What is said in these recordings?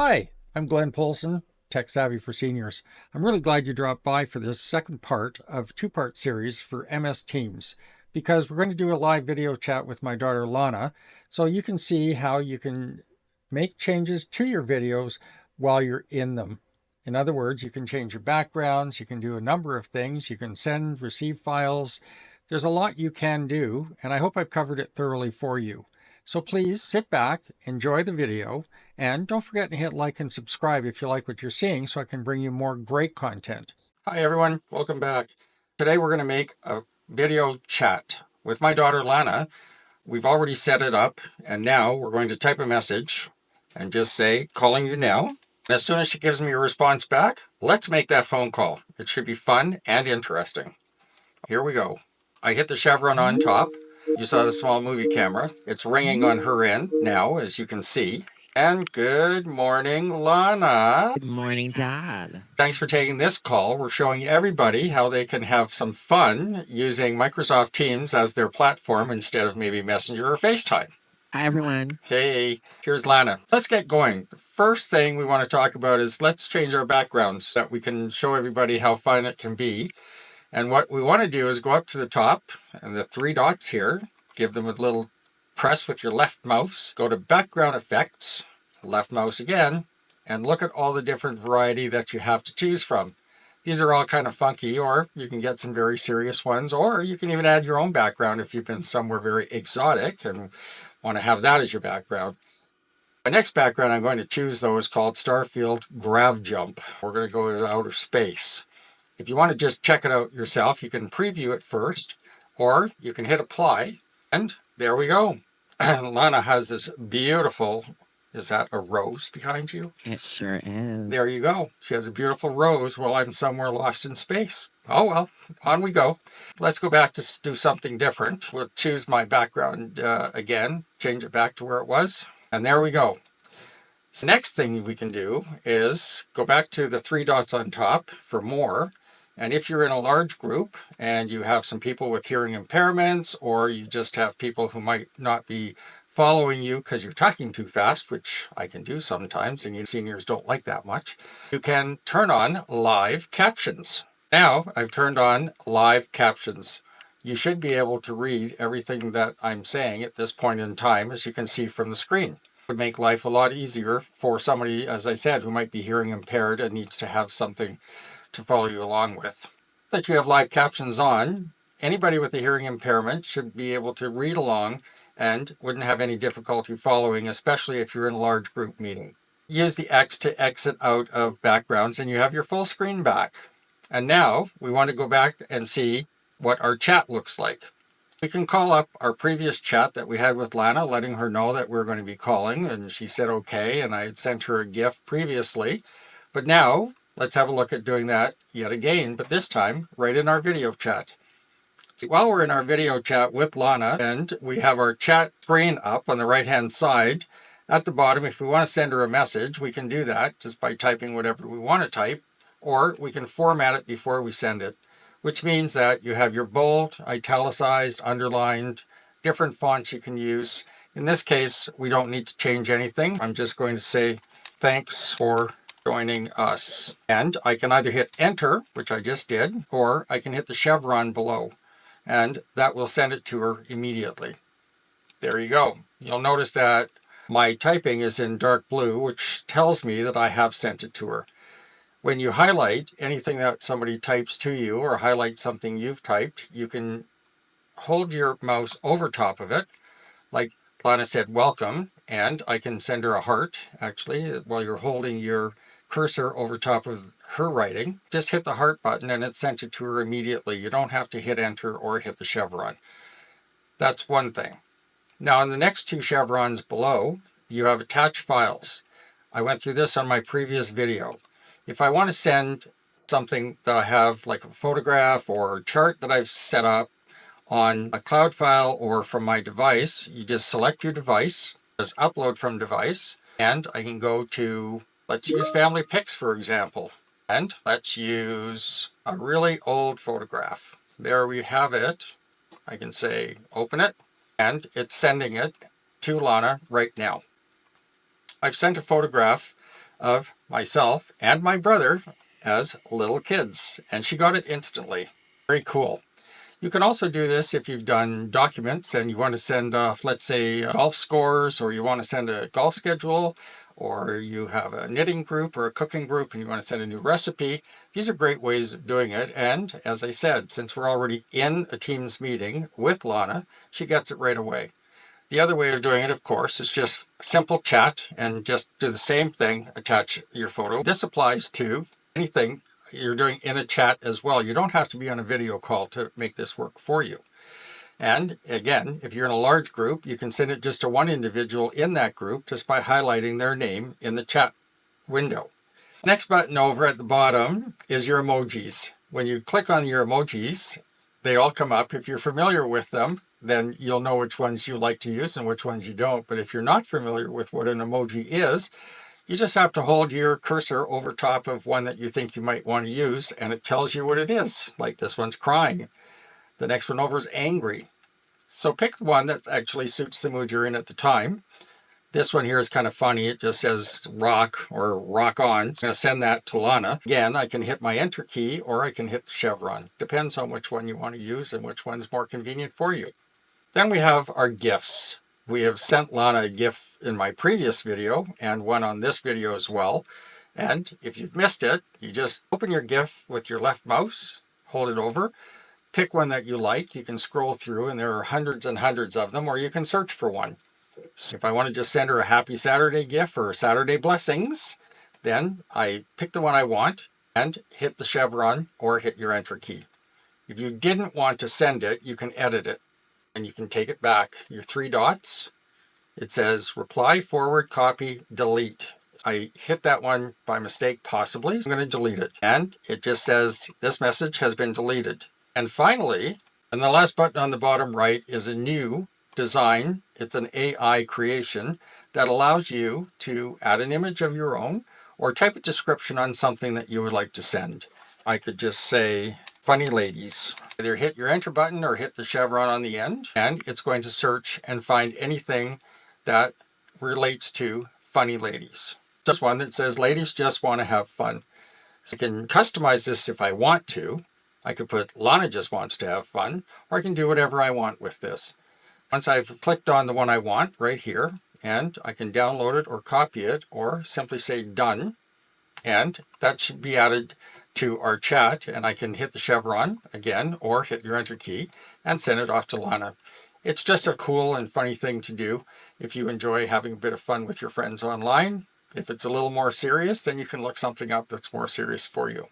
Hi, I'm Glenn Polson, Tech Savvy for Seniors. I'm really glad you dropped by for this second part of two-part series for MS Teams because we're going to do a live video chat with my daughter Lana so you can see how you can make changes to your videos while you're in them. In other words, you can change your backgrounds, you can do a number of things, you can send, receive files. There's a lot you can do, and I hope I've covered it thoroughly for you. So please sit back, enjoy the video, and don't forget to hit like and subscribe if you like what you're seeing so I can bring you more great content. Hi everyone, welcome back. Today we're going to make a video chat with my daughter Lana. We've already set it up and now we're going to type a message and just say, calling you now. And as soon as she gives me a response back, let's make that phone call. It should be fun and interesting. Here we go. I hit the chevron on top. You saw the small movie camera. It's ringing on her end now, as you can see. And good morning, Lana. Good morning, Dad. Thanks for taking this call. We're showing everybody how they can have some fun using Microsoft Teams as their platform instead of maybe Messenger or FaceTime. Hi, everyone. Hey, here's Lana. Let's get going. The first thing we want to talk about is let's change our backgrounds so that we can show everybody how fun it can be. And what we want to do is go up to the top and the three dots here, give them a little press with your left mouse, go to background effects, left mouse again, and look at all the different variety that you have to choose from. These are all kind of funky, or you can get some very serious ones, or you can even add your own background if you've been somewhere very exotic and want to have that as your background. The next background I'm going to choose though is called Starfield Grav Jump. We're going to go to outer space. If you want to just check it out yourself, you can preview it first, or you can hit apply, and there we go. Lana has this beautiful, is that a rose behind you? It sure is. There you go. She has a beautiful rose while I'm somewhere lost in space. Oh well, on we go. Let's go back to do something different. We'll choose my background again, change it back to where it was, and there we go. So next thing we can do is go back to the three dots on top for more. And if you're in a large group and you have some people with hearing impairments, or you just have people who might not be following you because you're talking too fast, which I can do sometimes, and you seniors don't like that much, you can turn on live captions. Now I've turned on live captions. You should be able to read everything that I'm saying at this point in time, as you can see from the screen. It would make life a lot easier for somebody, as I said, who might be hearing impaired and needs to have something to follow you along with. That you have live captions on, anybody with a hearing impairment should be able to read along and wouldn't have any difficulty following, especially if you're in a large group meeting. Use the X to exit out of backgrounds and you have your full screen back. And now we want to go back and see what our chat looks like. We can call up our previous chat that we had with Lana, letting her know that we're going to be calling, and she said okay, and I had sent her a GIF previously. But now let's have a look at doing that yet again, but this time right in our video chat. While we're in our video chat with Lana, and we have our chat screen up on the right hand side, at the bottom, if we want to send her a message, we can do that just by typing whatever we want to type, or we can format it before we send it, which means that you have your bold, italicized, underlined, different fonts you can use. In this case, we don't need to change anything. I'm just going to say thanks for joining us. And I can either hit enter, which I just did, or I can hit the chevron below, and that will send it to her immediately. There you go. You'll notice that my typing is in dark blue, which tells me that I have sent it to her. When you highlight anything that somebody types to you or highlight something you've typed, you can hold your mouse over top of it, like Lana said, welcome, and I can send her a heart, actually, while you're holding your cursor over top of her writing. Just hit the heart button and it sent it to her immediately. You don't have to hit enter or hit the chevron. That's one thing. Now in the next two chevrons below, you have attached files. I went through this on my previous video. If I want to send something that I have, like a photograph or a chart that I've set up on a cloud file or from my device, you just select your device, just upload from device, and I can go to, let's use family pics for example, and let's use a really old photograph. There we have it. I can say open it, and it's sending it to Lana right now. I've sent a photograph of myself and my brother as little kids, and she got it instantly. Very cool. You can also do this if you've done documents and you want to send off, let's say, golf scores, or you want to send a golf schedule, or you have a knitting group or a cooking group and you want to send a new recipe. These are great ways of doing it. And as I said, since we're already in a Teams meeting with Lana, she gets it right away. The other way of doing it, of course, is just simple chat and just do the same thing, attach your photo. This applies to anything you're doing in a chat as well. You don't have to be on a video call to make this work for you. And again, if you're in a large group, you can send it just to one individual in that group just by highlighting their name in the chat window. Next button over at the bottom is your emojis. When you click on your emojis, they all come up. If you're familiar with them, then you'll know which ones you like to use and which ones you don't. But if you're not familiar with what an emoji is, you just have to hold your cursor over top of one that you think you might want to use, and it tells you what it is. Like this one's crying. The next one over is angry. So pick one that actually suits the mood you're in at the time. This one here is kind of funny. It just says rock or rock on. I'm going to send that to Lana. Again, I can hit my enter key or I can hit the chevron. Depends on which one you want to use and which one's more convenient for you. Then we have our GIFs. We have sent Lana a GIF in my previous video and one on this video as well. And if you've missed it, you just open your GIF with your left mouse, hold it over, pick one that you like. You can scroll through and there are hundreds and hundreds of them, or you can search for one. So if I want to just send her a happy Saturday GIF or Saturday blessings, then I pick the one I want and hit the chevron or hit your enter key. If you didn't want to send it, you can edit it and you can take it back. Your three dots, it says reply, forward, copy, delete. I hit that one by mistake, possibly. I'm going to delete it. And it just says this message has been deleted. And finally, and the last button on the bottom right is a new design. It's an AI creation that allows you to add an image of your own or type a description on something that you would like to send. I could just say, funny ladies. Either hit your enter button or hit the chevron on the end, and it's going to search and find anything that relates to funny ladies. This one that says, ladies just want to have fun. So I can customize this if I want to. I could put Lana just wants to have fun, or I can do whatever I want with this. Once I've clicked on the one I want right here, and I can download it or copy it or simply say done, and that should be added to our chat, and I can hit the chevron again or hit your enter key and send it off to Lana. It's just a cool and funny thing to do if you enjoy having a bit of fun with your friends online. If it's a little more serious, then you can look something up that's more serious for you.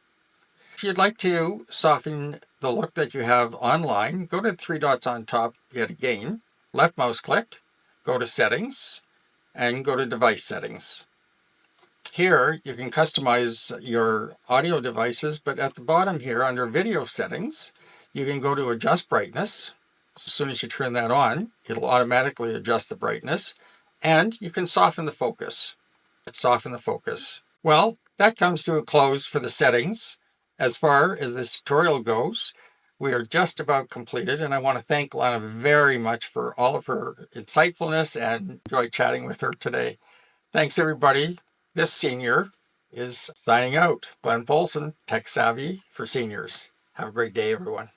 If you'd like to soften the look that you have online, go to the three dots on top yet again, left mouse click, go to settings, and go to device settings. Here you can customize your audio devices, but at the bottom here under video settings, you can go to adjust brightness. As soon as you turn that on, it'll automatically adjust the brightness, and you can soften the focus. Let's soften the focus. Well, that comes to a close for the settings. As far as this tutorial goes, we are just about completed, and I want to thank Lana very much for all of her insightfulness and enjoy chatting with her today. Thanks, everybody. This senior is signing out. Glenn Polson, Tech Savvy for Seniors. Have a great day, everyone.